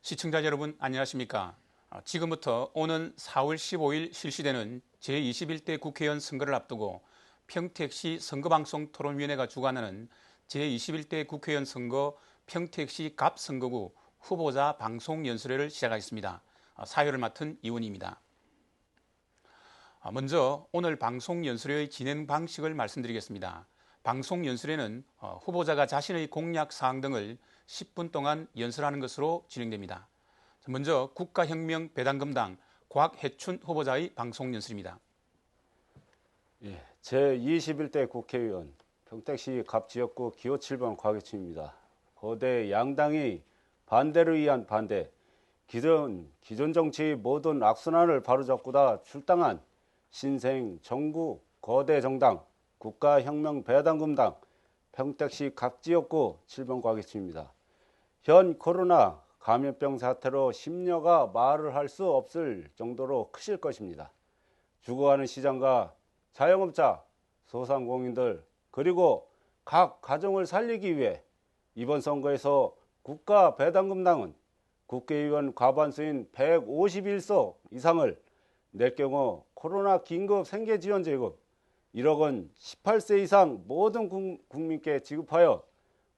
시청자 여러분 안녕하십니까? 지금부터 오는 4월 15일 실시되는 제21대 국회의원 선거를 앞두고 평택시 선거방송 토론위원회가 주관하는 제21대 국회의원 선거 평택시 갑선거구 후보자 방송연설회를 시작하겠습니다. 사회를 맡은 이훈입니다. 먼저 오늘 방송연설회의 진행 방식을 말씀드리겠습니다. 방송연설회는 후보자가 자신의 공약사항 등을 10분 동안 연설하는 것으로 진행됩니다. 먼저 국가혁명배당금당 곽해춘 후보자의 방송연설입니다. 제21대 국회의원 평택시 갑지역구 기호 7번 곽해춘입니다. 거대 양당이 반대를 위한 반대, 기존 정치의 모든 악순환을 바로잡고다 출당한 신생 정구 거대 정당 국가혁명배당금당 평택시 갑지역구 7번 곽해춘입니다. 현 코로나 감염병 사태로 심려가 말을 할 수 없을 정도로 크실 것입니다. 죽어가는 시장과 자영업자, 소상공인들 그리고 각 가정을 살리기 위해 이번 선거에서 국가배당금당은 국회의원 과반수인 151석 이상을 낼 경우 코로나 긴급 생계지원제금 1억 원 18세 이상 모든 국민께 지급하여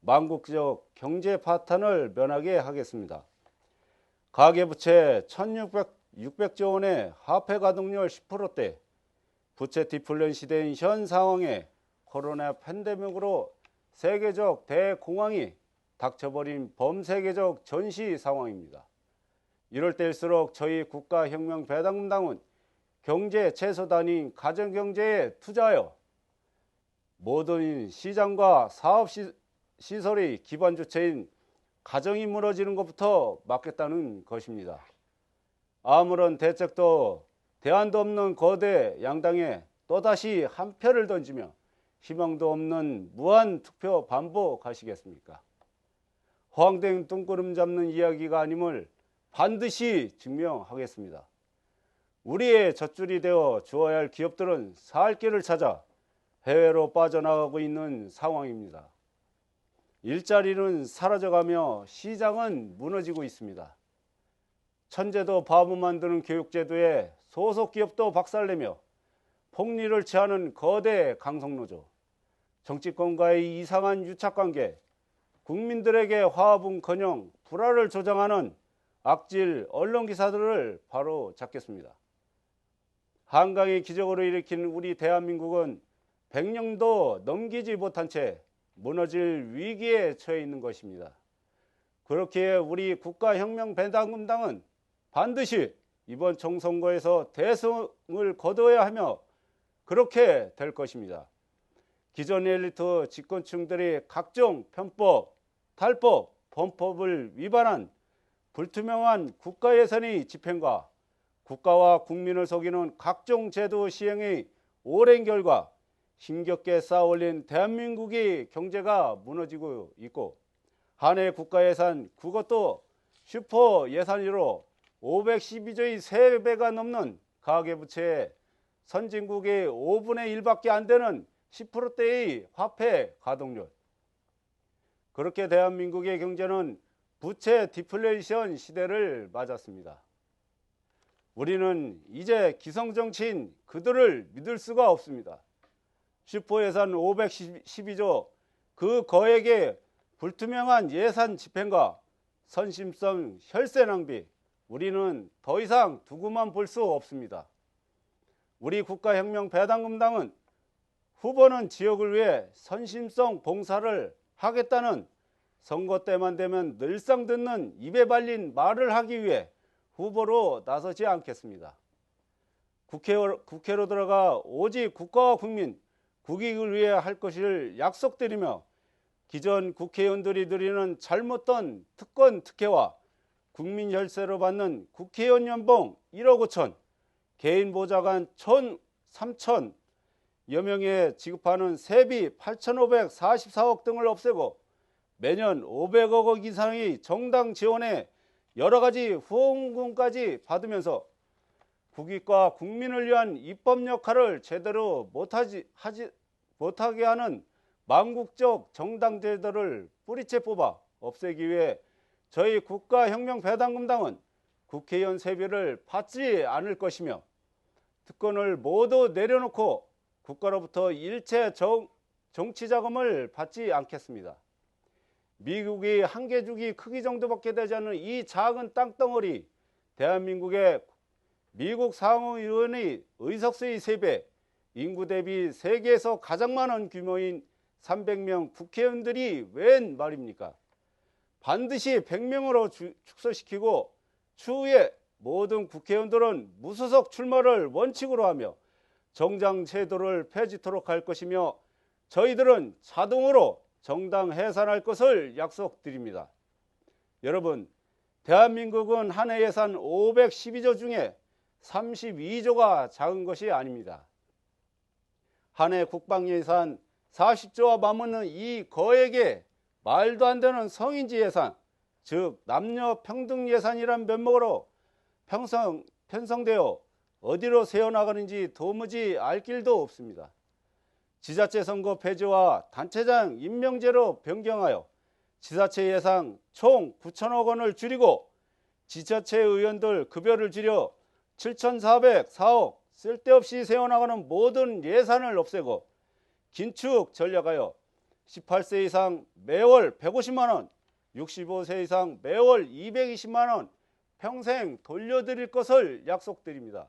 망국적 경제 파탄을 면하게 하겠습니다. 가계부채 1,600조 원의 화폐 가동률 10%대, 부채 디플레 시대인 현 상황에 코로나 팬데믹으로 세계적 대공황이 닥쳐버린 범세계적 전시 상황입니다. 이럴 때일수록 저희 국가혁명배당금당은 경제 최소단인 가정경제에 투자하여 모든 시장과 사업시설의 기반 주체인 가정이 무너지는 것부터 막겠다는 것입니다. 아무런 대책도 대안도 없는 거대 양당에 또다시 한 표를 던지며 희망도 없는 무한 투표 반복하시겠습니까? 허황된 뚱구름 잡는 이야기가 아님을 반드시 증명하겠습니다. 우리의 젖줄이 되어 주어야 할 기업들은 살 길을 찾아 해외로 빠져나가고 있는 상황입니다. 일자리는 사라져가며 시장은 무너지고 있습니다. 천재도 바보 만드는 교육제도에 소속 기업도 박살내며 폭리를 취하는 거대 강성노조, 정치권과의 이상한 유착관계, 국민들에게 화합은커녕 불화를 조장하는 악질 언론기사들을 바로 잡겠습니다. 한강의 기적으로 일으킨 우리 대한민국은 100년도 넘기지 못한 채 무너질 위기에 처해 있는 것입니다. 그렇기에 우리 국가혁명배당금당은 반드시 이번 총선거에서 대승을 거둬야 하며 그렇게 될 것입니다. 기존 엘리트 집권층들이 각종 편법, 탈법, 범법을 위반한 불투명한 국가예산의 집행과 국가와 국민을 속이는 각종 제도 시행의 오랜 결과 힘겹게 쌓아올린 대한민국의 경제가 무너지고 있고 한 해 국가예산 그것도 슈퍼 예산으로 512조의 3배가 넘는 가계부채에 선진국의 5분의 1밖에 안 되는 10%대의 화폐 가동률. 그렇게 대한민국의 경제는 부채 디플레이션 시대를 맞았습니다. 우리는 이제 기성정치인 그들을 믿을 수가 없습니다. 슈퍼예산 512조 그 거액의 불투명한 예산 집행과 선심성 혈세 낭비 우리는 더 이상 두고만 볼 수 없습니다. 우리 국가혁명배당금당은 후보는 지역을 위해 선심성 봉사를 하겠다는 선거 때만 되면 늘상 듣는 입에 발린 말을 하기 위해 후보로 나서지 않겠습니다. 국회로 들어가 오직 국가와 국민, 국익을 위해 할 것을 약속드리며 기존 국회의원들이 누리는 잘못된 특권 특혜와 국민 혈세로 받는 국회의원 연봉 1억 5천, 개인 보좌관 3천여 명에 지급하는 세비 8,544억 등을 없애고 매년 500억 원 이상의 정당 지원에 여러 가지 후원금까지 받으면서 국익과 국민을 위한 입법 역할을 제대로 못하게 하는 망국적 정당 제도를 뿌리째 뽑아 없애기 위해 저희 국가혁명배당금당은 국회의원 세비를 받지 않을 것이며 특권을 모두 내려놓고 국가로부터 일체 정치자금을 받지 않겠습니다. 미국이 한 개주기 크기 정도밖에 되지 않는 이 작은 땅덩어리 대한민국의 미국 상원의원의 의석수의 3배, 인구 대비 세계에서 가장 많은 규모인 300명 국회의원들이 웬 말입니까? 반드시 100명으로 축소시키고 추후에 모든 국회의원들은 무소속 출마를 원칙으로 하며 정당 제도를 폐지토록 할 것이며 저희들은 자동으로 정당 해산할 것을 약속드립니다. 여러분, 대한민국은 한 해 예산 512조 중에 32조가 작은 것이 아닙니다. 한 해 국방 예산 40조와 맞먹는 이 거액에 말도 안 되는 성인지 예산, 즉 남녀 평등 예산이란 면목으로 편성되어 어디로 새어나가는지 도무지 알 길도 없습니다. 지자체 선거 폐지와 단체장 임명제로 변경하여 지자체 예산 총 9천억 원을 줄이고 지자체 의원들 급여를 줄여 7,404억 쓸데없이 새어나가는 모든 예산을 없애고 긴축 전략하여 18세 이상 매월 150만원, 65세 이상 매월 220만원 평생 돌려드릴 것을 약속드립니다.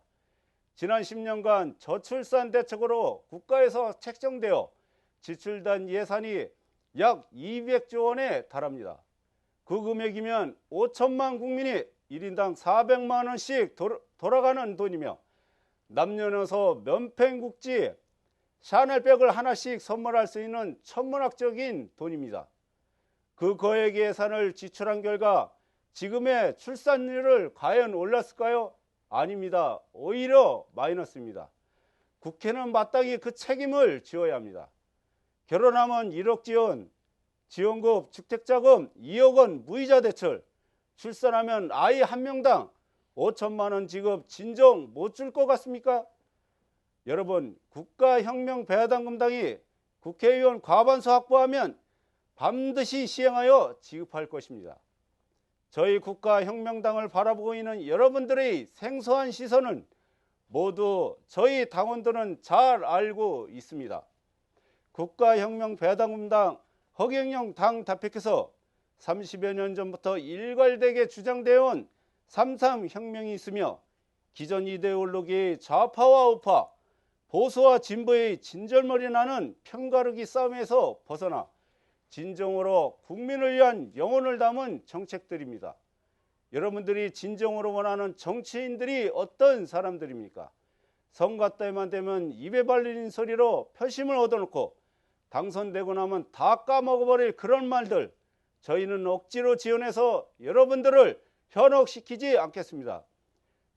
지난 10년간 저출산 대책으로 국가에서 책정되어 지출된 예산이 약 200조 원에 달합니다. 그 금액이면 5천만 국민이 1인당 400만 원씩 돌아가는 돈이며 남녀노소 면팽국지 샤넬백을 하나씩 선물할 수 있는 천문학적인 돈입니다. 그 거액 예산을 지출한 결과 지금의 출산율을 과연 올랐을까요? 아닙니다. 오히려 마이너스입니다. 국회는 마땅히 그 책임을 지어야 합니다. 결혼하면 1억 지원급 주택자금 2억 원 무이자 대출, 출산하면 아이 한 명당 5천만 원 지급 진정 못 줄 것 같습니까? 여러분, 국가혁명배당금당이 국회의원 과반수 확보하면 반드시 시행하여 지급할 것입니다. 저희 국가혁명당을 바라보고 있는 여러분들의 생소한 시선은 모두 저희 당원들은 잘 알고 있습니다. 국가혁명배당금당 허경영 당 대표께서 30여 년 전부터 일괄되게 주장되어 온 3.3 혁명이 있으며 기존 이데올로기의 좌파와 우파, 보수와 진보의 진절머리 나는 편가르기 싸움에서 벗어나 진정으로 국민을 위한 영혼을 담은 정책들입니다. 여러분들이 진정으로 원하는 정치인들이 어떤 사람들입니까? 선거 때만 되면 입에 발리는 소리로 표심을 얻어놓고 당선되고 나면 다 까먹어버릴 그런 말들, 저희는 억지로 지원해서 여러분들을 현혹시키지 않겠습니다.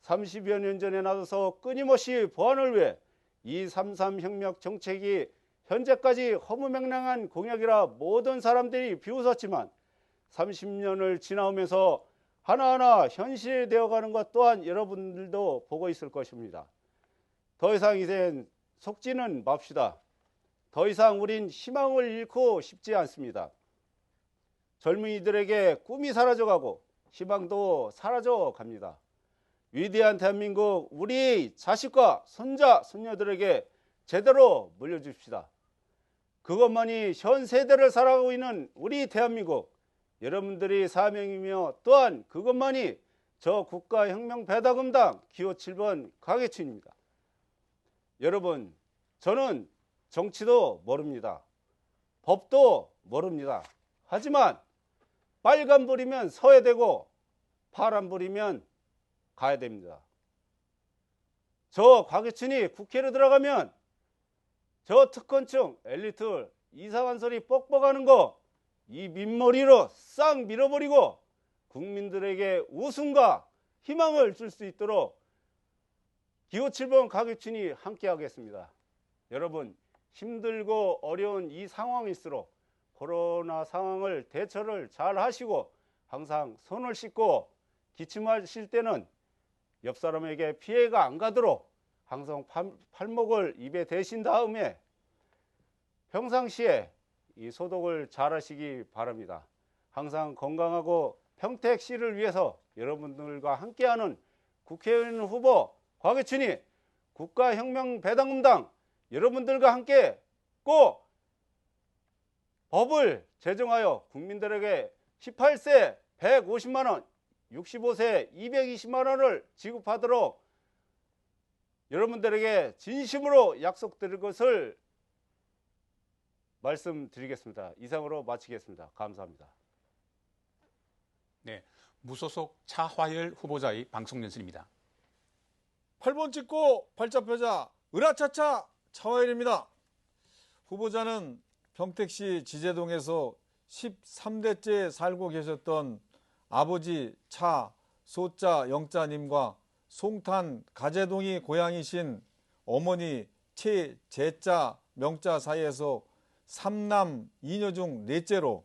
30여 년 전에 나서서 끊임없이 보안을 위해 이 3.3 혁명 정책이 현재까지 허무맹랑한 공약이라 모든 사람들이 비웃었지만 30년을 지나오면서 하나하나 현실이 되어가는 것 또한 여러분들도 보고 있을 것입니다. 더 이상 이젠 속지는 맙시다. 더 이상 우린 희망을 잃고 싶지 않습니다. 젊은이들에게 꿈이 사라져가고 희망도 사라져갑니다. 위대한 대한민국 우리 자식과 손자, 손녀들에게 제대로 물려줍시다. 그것만이 현 세대를 살아가고 있는 우리 대한민국 여러분들이 사명이며 또한 그것만이 저 국가혁명배당금당 기호 7번 가계춘입니다. 여러분, 저는 정치도 모릅니다. 법도 모릅니다. 하지만 빨간불이면 서야 되고 파란불이면 가야 됩니다. 저 곽유춘이 국회로 들어가면 저 특권층 엘리트 이상한 소리 뻑뻑하는 거 이 민머리로 싹 밀어버리고 국민들에게 웃음과 희망을 줄 수 있도록 기호 7번 곽유춘이 함께 하겠습니다. 여러분, 힘들고 어려운 이 상황일수록 코로나 상황을 대처를 잘 하시고 항상 손을 씻고 기침하실 때는 옆 사람에게 피해가 안 가도록 항상 팔목을 입에 대신 다음에 평상시에 이 소독을 잘 하시기 바랍니다. 항상 건강하고 평택시를 위해서 여러분들과 함께하는 국회의원 후보 곽유춘이 국가혁명배당금당 여러분들과 함께 꼭 법을 제정하여 국민들에게 18세 150만원, 65세 220만원을 지급하도록 여러분들에게 진심으로 약속드릴 것을 말씀드리겠습니다. 이상으로 마치겠습니다. 감사합니다. 네, 무소속 차화열 후보자의 방송 연설입니다. 8번 찍고 발자 펴자 으라차차 차화열입니다. 후보자는 평택시 지제동에서 13대째 살고 계셨던 아버지 차 소자 영자님과 송탄 가재동이 고향이신 어머니 최제자 명자 사이에서 3남 2녀 중 넷째로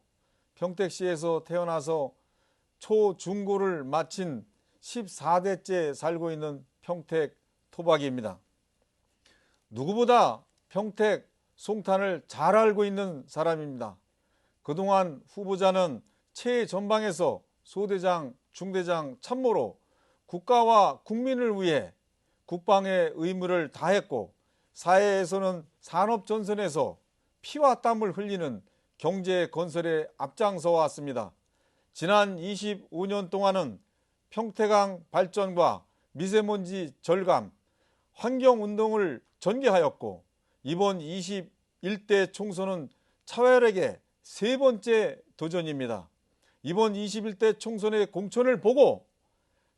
평택시에서 태어나서 초중고를 마친 14대째 살고 있는 평택 토박이입니다. 누구보다 평택 송탄을 잘 알고 있는 사람입니다. 그동안 후보자는 최전방에서 소대장, 중대장 참모로 국가와 국민을 위해 국방의 의무를 다했고 사회에서는 산업전선에서 피와 땀을 흘리는 경제 건설에 앞장서 왔습니다. 지난 25년 동안은 평택항 발전과 미세먼지 절감, 환경운동을 전개하였고 이번 21대 총선은 차화열에게 세 번째 도전입니다. 이번 21대 총선의 공천을 보고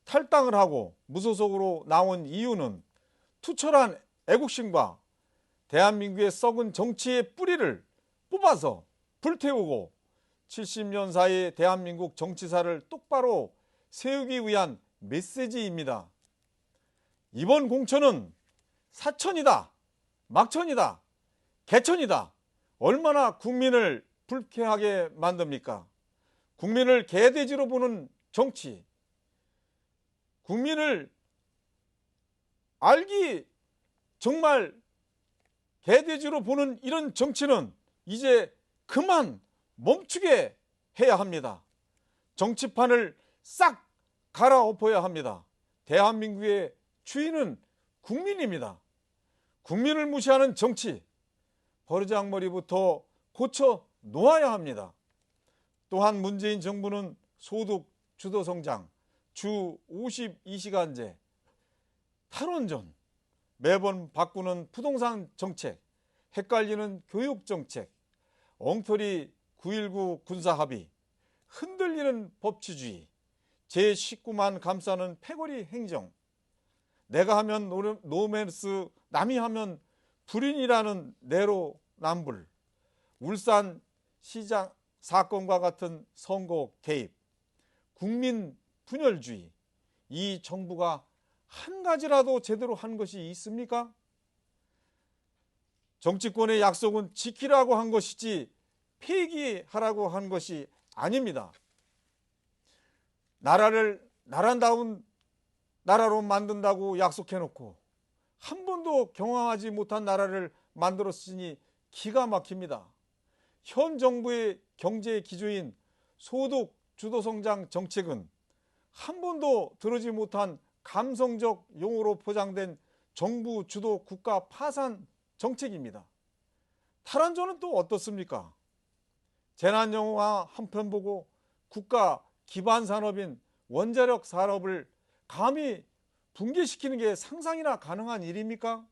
탈당을 하고 무소속으로 나온 이유는 투철한 애국심과 대한민국의 썩은 정치의 뿌리를 뽑아서 불태우고 70년 사이 대한민국 정치사를 똑바로 세우기 위한 메시지입니다. 이번 공천은 사천이다, 막천이다, 개천이다. 얼마나 국민을 불쾌하게 만듭니까? 국민을 개돼지로 보는 정치, 국민을 알기 정말 개돼지로 보는 이런 정치는 이제 그만 멈추게 해야 합니다. 정치판을 싹 갈아엎어야 합니다. 대한민국의 주인은 국민입니다. 국민을 무시하는 정치, 버르장머리부터 고쳐 놓아야 합니다. 또한 문재인 정부는 소득 주도 성장, 주 52시간제, 탈원전, 매번 바꾸는 부동산 정책, 헷갈리는 교육 정책, 엉터리 9.19 군사합의, 흔들리는 법치주의, 제19만 감싸는 패거리 행정, 내가 하면 노맨스, 남이 하면 불인이라는 내로남불, 울산 시장 사건과 같은 선거 개입, 국민 분열주의, 이 정부가 한 가지라도 제대로 한 것이 있습니까? 정치권의 약속은 지키라고 한 것이지 폐기하라고 한 것이 아닙니다. 나라를 나라다운 나라로 만든다고 약속해놓고 한 번도 경험하지 못한 나라를 만들었으니 기가 막힙니다. 현 정부의 경제 기조인 소득 주도 성장 정책은 한 번도 들어지 못한 감성적 용어로 포장된 정부 주도 국가 파산 정책입니다. 탈원전은 또 어떻습니까? 재난영화 한 편 보고 국가 기반 산업인 원자력 산업을 감히 붕괴시키는 게 상상이나 가능한 일입니까?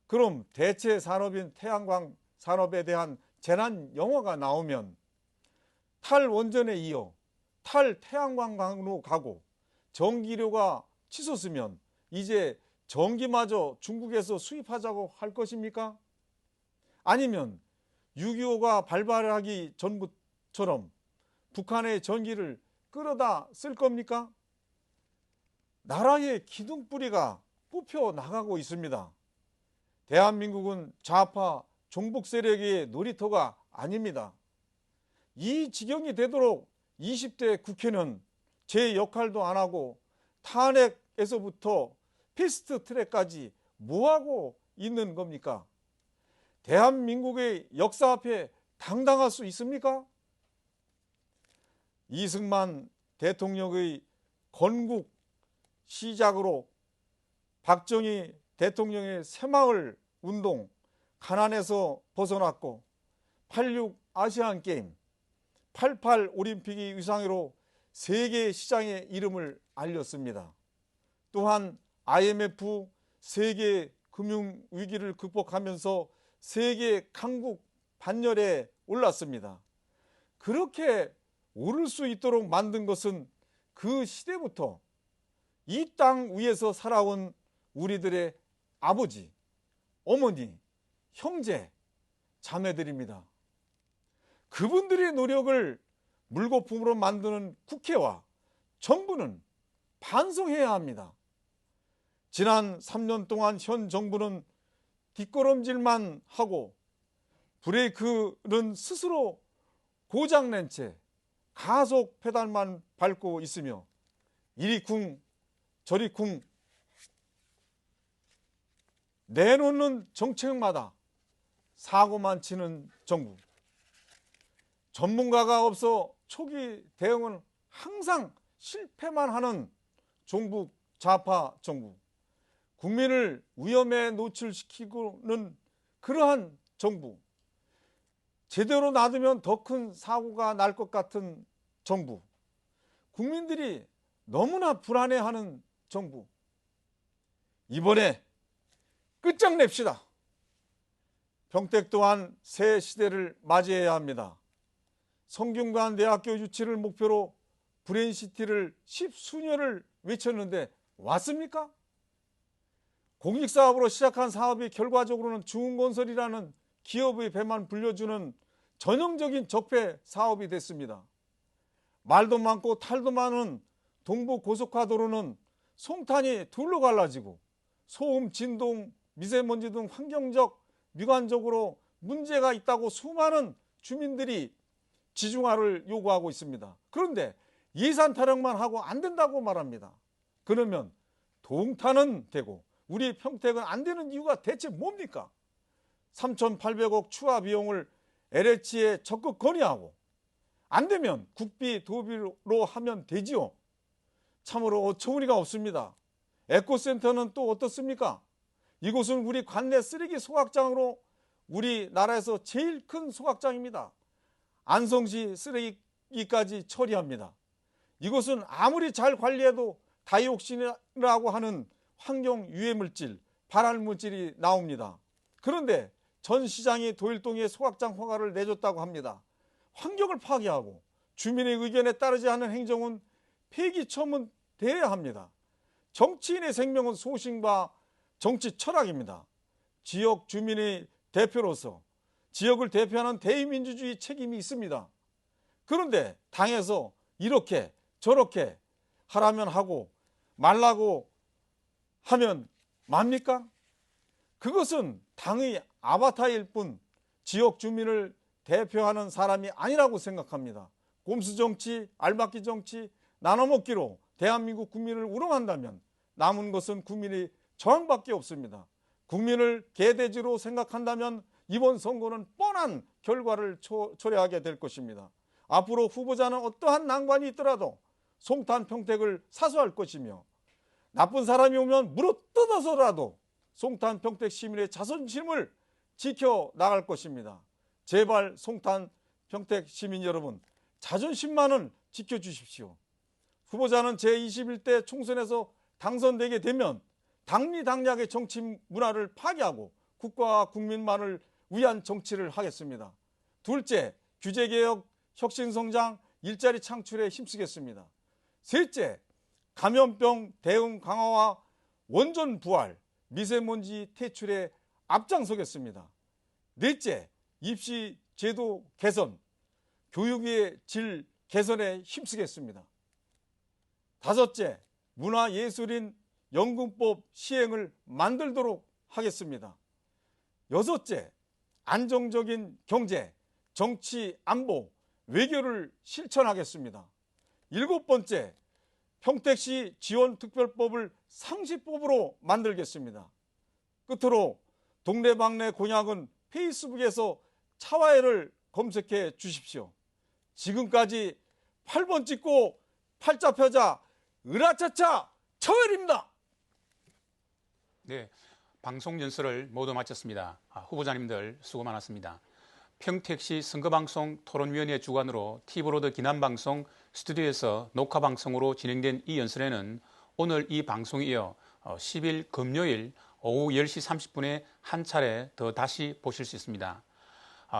그럼 대체 산업인 태양광 산업에 대한 재난 영화가 나오면 탈원전에 이어 탈태양광으로 가고 전기료가 치솟으면 이제 전기마저 중국에서 수입하자고 할 것입니까? 아니면 6.25가 발발하기 전부처럼 북한의 전기를 끌어다 쓸 겁니까? 나라의 기둥뿌리가 뽑혀 나가고 있습니다. 대한민국은 좌파 종북 세력의 놀이터가 아닙니다. 이 지경이 되도록 20대 국회는 제 역할도 안 하고 탄핵에서부터 패스트 트랙까지 뭐하고 있는 겁니까? 대한민국의 역사 앞에 당당할 수 있습니까? 이승만 대통령의 건국 시작으로 박정희 대통령의 새마을 운동, 가난에서 벗어났고 86 아시안게임, 88 올림픽이 위상으로 세계 시장의 이름을 알렸습니다. 또한 IMF 세계 금융위기를 극복하면서 세계 강국 반열에 올랐습니다. 그렇게 오를 수 있도록 만든 것은 그 시대부터 이 땅 위에서 살아온 우리들의 아버지, 어머니, 형제, 자매들입니다. 그분들의 노력을 물거품으로 만드는 국회와 정부는 반성해야 합니다. 지난 3년 동안 현 정부는 뒷걸음질만 하고 브레이크는 스스로 고장낸 채 가속 페달만 밟고 있으며 이리 쿵 저리 쿵 내놓는 정책마다 사고만 치는 정부. 전문가가 없어 초기 대응은 항상 실패만 하는 종북 좌파 정부. 국민을 위험에 노출시키고는 그러한 정부. 제대로 놔두면 더 큰 사고가 날 것 같은 정부. 국민들이 너무나 불안해하는 정부. 이번에 끝장냅시다. 평택 또한 새 시대를 맞이해야 합니다. 성균관 대학교 유치를 목표로 브레인시티를 10수년을 외쳤는데 왔습니까? 공익사업으로 시작한 사업이 결과적으로는 중흥건설이라는 기업의 배만 불려주는 전형적인 적폐 사업이 됐습니다. 말도 많고 탈도 많은 동부고속화도로는 송탄이 둘로 갈라지고 소음, 진동, 미세먼지 등 환경적, 미관적으로 문제가 있다고 수많은 주민들이 지중화를 요구하고 있습니다. 그런데 예산 타령만 하고 안 된다고 말합니다. 그러면 동탄은 되고 우리 평택은 안 되는 이유가 대체 뭡니까? 3,800억 추가 비용을 LH에 적극 건의하고 안 되면 국비, 도비로 하면 되지요. 참으로 어처구니가 없습니다. 에코센터는 또 어떻습니까? 이곳은 우리 관내 쓰레기 소각장으로 우리나라에서 제일 큰 소각장입니다. 안성시 쓰레기까지 처리합니다. 이곳은 아무리 잘 관리해도 다이옥신이라고 하는 환경 유해물질, 발암물질이 나옵니다. 그런데 전 시장이 도일동에 소각장 허가를 내줬다고 합니다. 환경을 파괴하고 주민의 의견에 따르지 않는 행정은 폐기 처분돼야 합니다. 정치인의 생명은 소신과 정치 철학입니다. 지역 주민의 대표로서 지역을 대표하는 대의민주주의 책임이 있습니다. 그런데 당에서 이렇게 저렇게 하라면 하고 말라고 하면 맙니까? 그것은 당의 아바타일 뿐 지역 주민을 대표하는 사람이 아니라고 생각합니다. 꼼수정치, 알박기 정치, 나눠먹기로 대한민국 국민을 우롱한다면 남은 것은 국민의 저항밖에 없습니다. 국민을 개돼지로 생각한다면 이번 선거는 뻔한 결과를 초래하게 될 것입니다. 앞으로 후보자는 어떠한 난관이 있더라도 송탄 평택을 사수할 것이며 나쁜 사람이 오면 물어뜯어서라도 송탄 평택 시민의 자존심을 지켜나갈 것입니다. 제발 송탄 평택 시민 여러분, 자존심만은 지켜주십시오. 후보자는 제21대 총선에서 당선되게 되면 당리당략의 정치 문화를 파괴하고 국가와 국민만을 위한 정치를 하겠습니다. 둘째, 규제개혁, 혁신성장, 일자리 창출에 힘쓰겠습니다. 셋째, 감염병 대응 강화와 원전 부활, 미세먼지 퇴출에 앞장서겠습니다. 넷째, 입시 제도 개선, 교육의 질 개선에 힘쓰겠습니다. 다섯째, 문화예술인 연금법 시행을 만들도록 하겠습니다. 여섯째, 안정적인 경제, 정치, 안보, 외교를 실천하겠습니다. 일곱 번째, 평택시 지원특별법을 상시법으로 만들겠습니다. 끝으로 동네방네 공약은 페이스북에서 차화혜를 검색해 주십시오. 지금까지 8번 찍고 팔자 펴자 으라차차 처열입니다. 네, 방송 연설을 모두 마쳤습니다. 후보자님들 수고 많았습니다. 평택시 선거방송 토론위원회 주관으로 TV로드 기남방송 스튜디오에서 녹화방송으로 진행된 이 연설회는 오늘 이 방송에 이어 10일 금요일 오후 10시 30분에 한 차례 더 다시 보실 수 있습니다.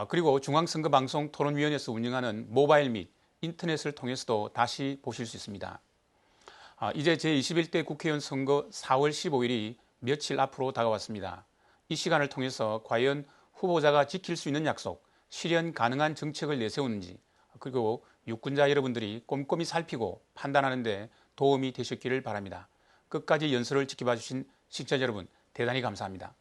그리고 중앙선거방송 토론위원회에서 운영하는 모바일 및 인터넷을 통해서도 다시 보실 수 있습니다. 이제 제21대 국회의원 선거 4월 15일이 며칠 앞으로 다가왔습니다. 이 시간을 통해서 과연 후보자가 지킬 수 있는 약속, 실현 가능한 정책을 내세우는지, 그리고 유권자 여러분들이 꼼꼼히 살피고 판단하는 데 도움이 되셨기를 바랍니다. 끝까지 연설을 지켜봐 주신 시청자 여러분 대단히 감사합니다.